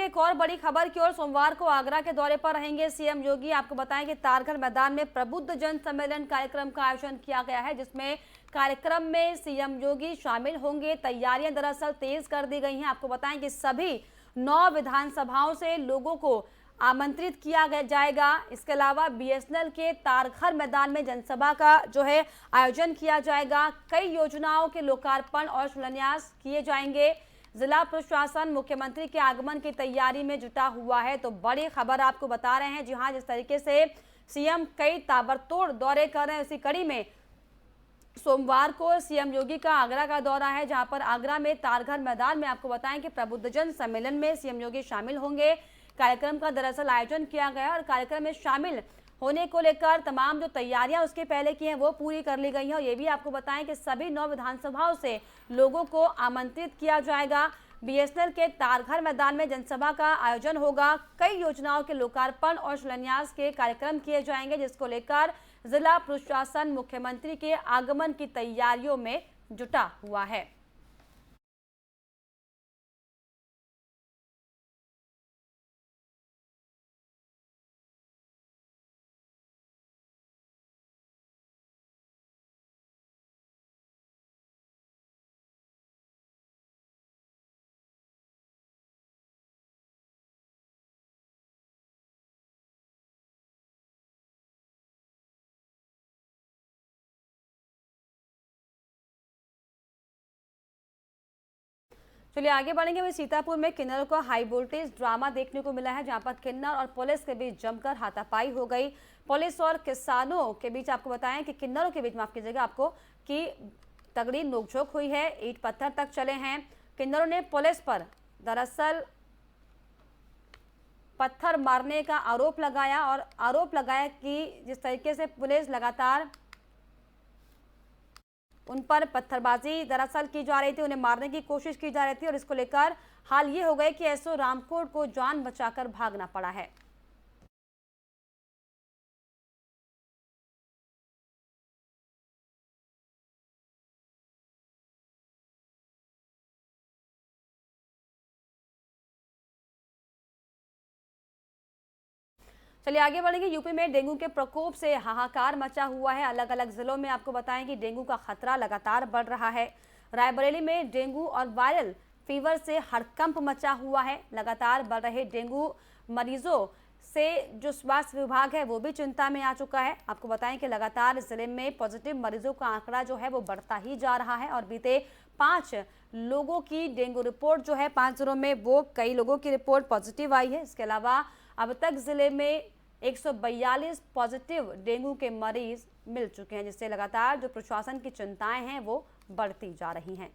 एक और बड़ी खबर की ओर। सोमवार को आगरा के दौरे पर रहेंगे सीएम योगी। आपको बताएं कि तारघर मैदान में प्रबुद्ध जन सम्मेलन कार्यक्रम का आयोजन किया गया है, जिसमें कार्यक्रम में सीएम योगी शामिल होंगे। तैयारियां दरअसल तेज कर दी गई हैं। आपको बताएं कि सभी 9 विधानसभाओं से लोगों को आमंत्रित किया जाएगा। इसके अलावा बीएसएनएल के तारघर मैदान में जनसभा का जो है आयोजन किया जाएगा। कई योजनाओं के लोकार्पण और शिलान्यास किए जाएंगे। जिला प्रशासन मुख्यमंत्री के आगमन की तैयारी में जुटा हुआ है। तो बड़ी खबर आपको बता रहे हैं। जी हां, जिस तरीके से सीएम कई ताबड़तोड़ दौरे कर रहे हैं, उसी कड़ी में सोमवार को सीएम योगी का आगरा का दौरा है, जहां पर आगरा में तारघर मैदान में आपको बताएं कि प्रबुद्धजन सम्मेलन में सीएम योगी शामिल होंगे। कार्यक्रम का दरअसल आयोजन किया गया और कार्यक्रम में शामिल होने को लेकर तमाम जो तैयारियां उसके पहले की हैं वो पूरी कर ली गई हैं। और ये भी आपको बताएं कि सभी 9 विधानसभाओं से लोगों को आमंत्रित किया जाएगा। बीएसएनएल के तारघर मैदान में जनसभा का आयोजन होगा। कई योजनाओं के लोकार्पण और शिलान्यास के कार्यक्रम किए जाएंगे, जिसको लेकर जिला प्रशासन मुख्यमंत्री के आगमन की तैयारियों में जुटा हुआ है। चलिए आगे बढ़ेंगे। वहीं सीतापुर में किन्नरों का हाई वोल्टेज ड्रामा देखने को मिला है, जहां पर किन्नर और पुलिस के बीच जमकर हाथापाई हो गई। पुलिस और किसानों के बीच आपको बताएं कि किन्नरों के बीच, माफ कीजिएगा आपको, कि तगड़ी नोकझोंक हुई है। ईंट पत्थर तक चले हैं। किन्नरों ने पुलिस पर दरअसल पत्थर मारने का आरोप लगाया और आरोप लगाया कि जिस तरीके से पुलिस लगातार उन पर पत्थरबाजी दरअसल की जा रही थी, उन्हें मारने की कोशिश की जा रही थी। और इसको लेकर हाल ये हो गए कि एसओ रामकोट को जान बचाकर भागना पड़ा है। चलिए आगे बढ़ेंगे। यूपी में डेंगू के प्रकोप से हाहाकार मचा हुआ है। अलग अलग जिलों में आपको बताएं कि डेंगू का खतरा लगातार बढ़ रहा है। रायबरेली में डेंगू और वायरल फीवर से हड़कंप मचा हुआ है। लगातार बढ़ रहे डेंगू मरीजों से जो स्वास्थ्य विभाग है वो भी चिंता में आ चुका है। आपको बताएं कि लगातार जिले में पॉजिटिव मरीजों का आंकड़ा जो है वो बढ़ता ही जा रहा है और बीते 5 लोगों की डेंगू रिपोर्ट जो है 5 जिलों में वो कई लोगों की रिपोर्ट पॉजिटिव आई है। इसके अलावा अब तक जिले में 142 पॉजिटिव डेंगू के मरीज मिल चुके हैं, जिससे लगातार जो प्रशासन की चिंताएं हैं वो बढ़ती जा रही हैं।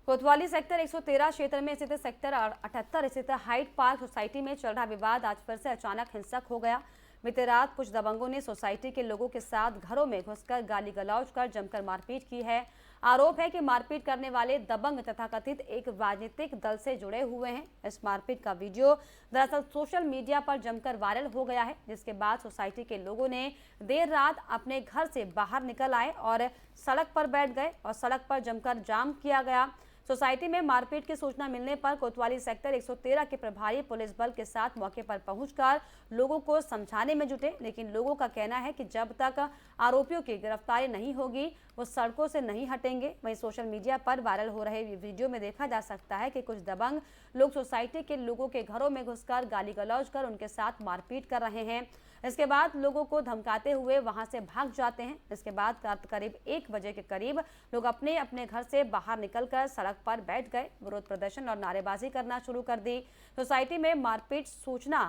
कोतवाली सेक्टर 113 क्षेत्र में स्थित सेक्टर 78 स्थित हाइट पार्क सोसाइटी में चल रहा विवाद आज फिर से अचानक हिंसक हो गया। बीते रात कुछ दबंगों ने सोसाइटी के लोगों के साथ घरों में घुसकर गाली गलौज कर जमकर मारपीट की है। आरोप है कि मारपीट करने वाले दबंग तथाकथित एक राजनीतिक दल से जुड़े हुए हैं। इस मारपीट का वीडियो दरअसल सोशल मीडिया पर जमकर वायरल हो गया है, जिसके बाद सोसाइटी के लोगों ने देर रात अपने घर से बाहर निकल आए और सड़क पर बैठ गए और सड़क पर जमकर जाम किया गया। सोसाइटी में मारपीट की सूचना मिलने पर कोतवाली सेक्टर 113 के प्रभारी पुलिस बल के साथ मौके पर पहुंचकर लोगों को समझाने में जुटे, लेकिन लोगों का कहना है कि जब तक आरोपियों की गिरफ्तारी नहीं होगी वो सड़कों से नहीं हटेंगे। वहीं सोशल मीडिया पर वायरल हो रहे वीडियो में देखा जा सकता है कि कुछ दबंग लोग सोसाइटी के लोगों के घरों में घुसकर गाली गलौज कर उनके साथ मारपीट कर रहे हैं। इसके बाद लोगों को धमकाते हुए वहां से भाग जाते हैं। इसके बाद करीब 1 बजे के करीब लोग अपने अपने घर से बाहर निकलकर सड़क पर बैठ गए, विरोध प्रदर्शन और नारेबाजी करना शुरू कर दी। सोसाइटी में मारपीट सूचना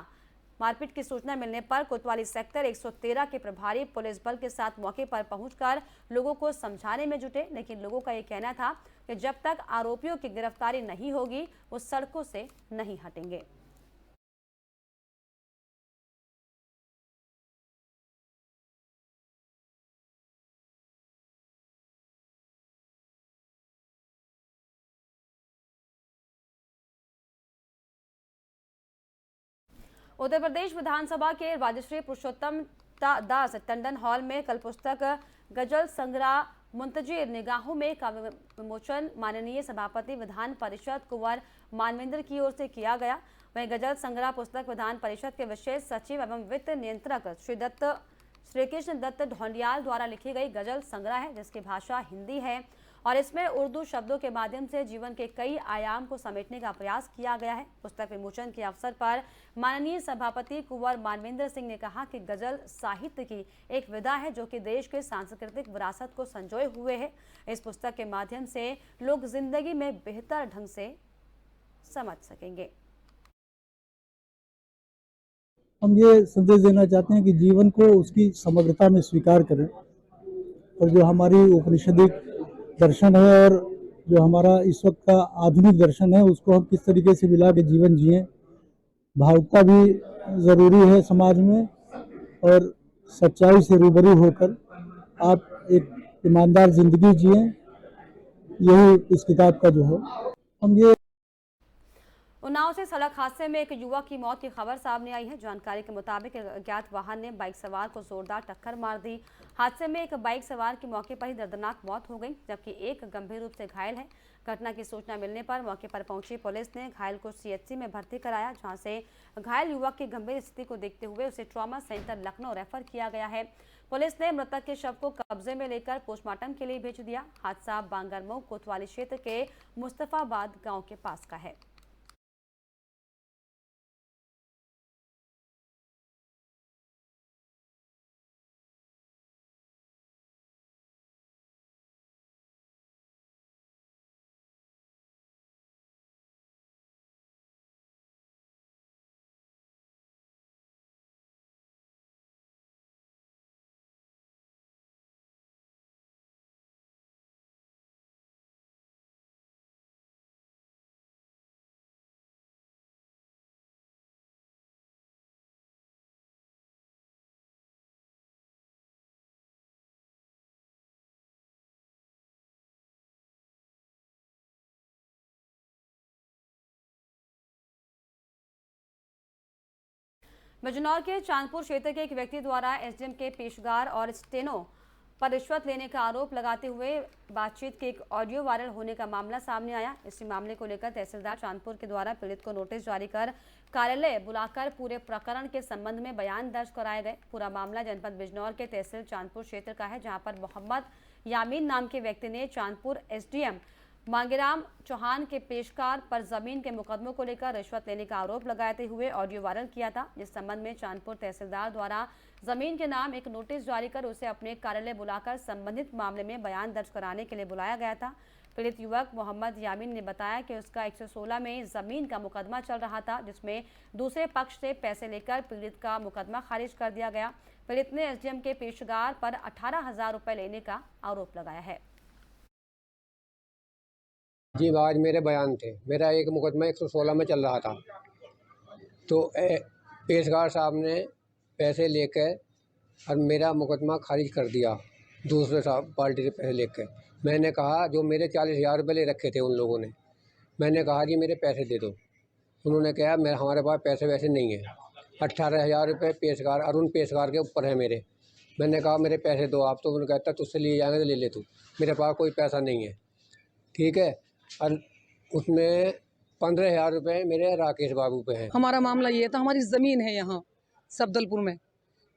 मारपीट की सूचना मिलने पर कोतवाली सेक्टर 113 के प्रभारी पुलिस बल के साथ मौके पर पहुंचकर लोगों को समझाने में जुटे, लेकिन लोगों का ये कहना था कि जब तक आरोपियों की गिरफ्तारी नहीं होगी वो सड़कों से नहीं हटेंगे। उत्तर प्रदेश विधानसभा के राजश्री पुरुषोत्तम दास टंडन हॉल में कल पुस्तक गजल संग्रह मुंतजिर निगाहों में काव्य विमोचन माननीय सभापति विधान परिषद कुंवर मानवेंद्र की ओर से किया गया। वहीं गजल संग्रह पुस्तक विधान परिषद के विशेष सचिव एवं वित्त नियंत्रक श्री कृष्ण दत्त ढोंडियाल द्वारा लिखी गई गजल संग्रह है, जिसकी भाषा हिंदी है और इसमें उर्दू शब्दों के माध्यम से जीवन के कई आयाम को समेटने का प्रयास किया गया है। पुस्तक विमोचन के अवसर पर माननीय सभापति कुंवर मानवेंद्र सिंह ने कहा कि गजल साहित्य की एक विधा है जो कि देश के सांस्कृतिक विरासत को संजोए हुए है। इस पुस्तक के माध्यम से लोग जिंदगी में बेहतर ढंग से समझ सकेंगे। हम ये संदेश देना चाहते हैं कि जीवन को उसकी समग्रता में स्वीकार करें और जो हमारी उपनिषदिक दर्शन है और जो हमारा इस वक्त का आधुनिक दर्शन है उसको हम किस तरीके से मिला के जीवन जिएं। भावुकता भी ज़रूरी है समाज में और सच्चाई से रूबरू होकर आप एक ईमानदार जिंदगी जिएं, यही इस किताब का जो है। हम ये उन्नाव से सड़क हादसे में एक युवक की मौत की खबर सामने आई है। जानकारी के मुताबिक अज्ञात वाहन ने बाइक सवार को जोरदार टक्कर मार दी। हादसे में एक बाइक सवार की मौके पर ही दर्दनाक मौत हो गई, जबकि एक गंभीर रूप से घायल है। घटना की सूचना मिलने पर मौके पर पहुंची पुलिस ने घायल को सीएचसी में भर्ती कराया, जहां से घायल युवक की गंभीर स्थिति को देखते हुए उसे ट्रॉमा सेंटर लखनऊ रेफर किया गया है। पुलिस ने मृतक के शव को कब्जे में लेकर पोस्टमार्टम के लिए भेज दिया। हादसा बांगरमऊ कोतवाली क्षेत्र के मुस्तफाबाद गाँव के पास का है। बिजनौर के चांदपुर क्षेत्र के एक व्यक्ति द्वारा एसडीएम के पेशगार और स्टेनो पर रिश्वत लेने का आरोप लगाते हुए बातचीत के एक ऑडियो वायरल होने का मामला सामने आया। इसी मामले को लेकर तहसीलदार चांदपुर के द्वारा पीड़ित को नोटिस जारी कर कार्यालय बुलाकर पूरे प्रकरण के संबंध में बयान दर्ज कराए गए। पूरा मामला जनपद बिजनौर के तहसील चांदपुर क्षेत्र का है, जहां पर मोहम्मद यामीन नाम के व्यक्ति ने चांदपुर एसडीएम मांगेराम चौहान के पेशकार पर जमीन के मुकदमों को लेकर रिश्वत लेने का आरोप लगाते हुए ऑडियो वायरल किया था। जिस संबंध में चांदपुर तहसीलदार द्वारा जमीन के नाम एक नोटिस जारी कर उसे अपने कार्यालय बुलाकर संबंधित मामले में बयान दर्ज कराने के लिए बुलाया गया था। पीड़ित युवक मोहम्मद यामीन ने बताया कि उसका 116 में जमीन का मुकदमा चल रहा था, जिसमें दूसरे पक्ष से पैसे लेकर पीड़ित का मुकदमा खारिज कर दिया गया। पीड़ित ने एसडीएम के पेशकार पर 18,000 रुपए लेने का आरोप लगाया है। जी आज मेरे बयान थे। मेरा एक मुकदमा 116 में चल रहा था, तो पेशकार साहब ने पैसे लेकर और मेरा मुकदमा खारिज कर दिया दूसरे साहब पार्टी से पैसे लेकर। मैंने कहा जो मेरे 40,000 रुपये ले रखे थे उन लोगों ने, मैंने कहा जी मेरे पैसे दे दो। उन्होंने कहा हमारे पास पैसे वैसे नहीं है। 18,000 रुपये पेशकार अरुण पेशकार के ऊपर है मेरे। मैंने कहा मेरे पैसे दो आप, तो उन्होंने कहता तुझसे लिए जाएंगे तो ले ले तू, मेरे पास कोई पैसा नहीं है। ठीक है, और उसमें 15,000 रुपये मेरे राकेश बाबू पे हैं। हमारा मामला ये था, हमारी ज़मीन है यहाँ सफदलपुर में,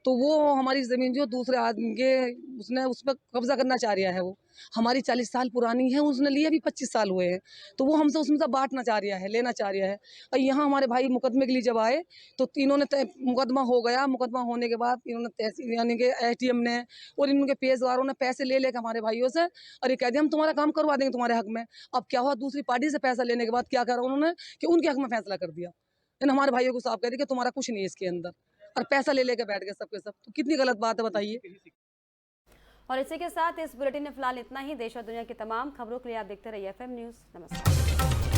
तो वो हमारी ज़मीन जो दूसरे आदमी के उसने उस पर कब्जा करना चाह रहा है। वो हमारी 40 साल पुरानी है, उसने लिए भी 25 साल हुए हैं, तो वो हमसे उसमें से बांटना चाह रहा है, लेना चाह रहा है। और यहाँ हमारे भाई मुकदमे के लिए जब आए तो तीनों ने मुकदमा हो गया। मुकदमा होने के बाद इन्होंने तहसील यानी कि एसडीएम ने और इनके पेशवारों ने पैसे ले लेकर हमारे भाइयों से और ये कह दिया हम तुम्हारा काम करवा देंगे तुम्हारे हक में। अब क्या हुआ, दूसरी पार्टी से पैसा लेने के बाद क्या करा उन्होंने कि उनके हक में फैसला कर दिया। इन हमारे भाइयों को साफ कह दिया कि तुम्हारा कुछ नहीं है इसके अंदर, और पैसा ले लेके बैठ गए सबके सब। तो कितनी गलत बात है बताइए। और इसी के साथ इस बुलेटिन में फिलहाल इतना ही। देश और दुनिया की तमाम खबरों के लिए आप देखते रहिए FM न्यूज़। नमस्कार।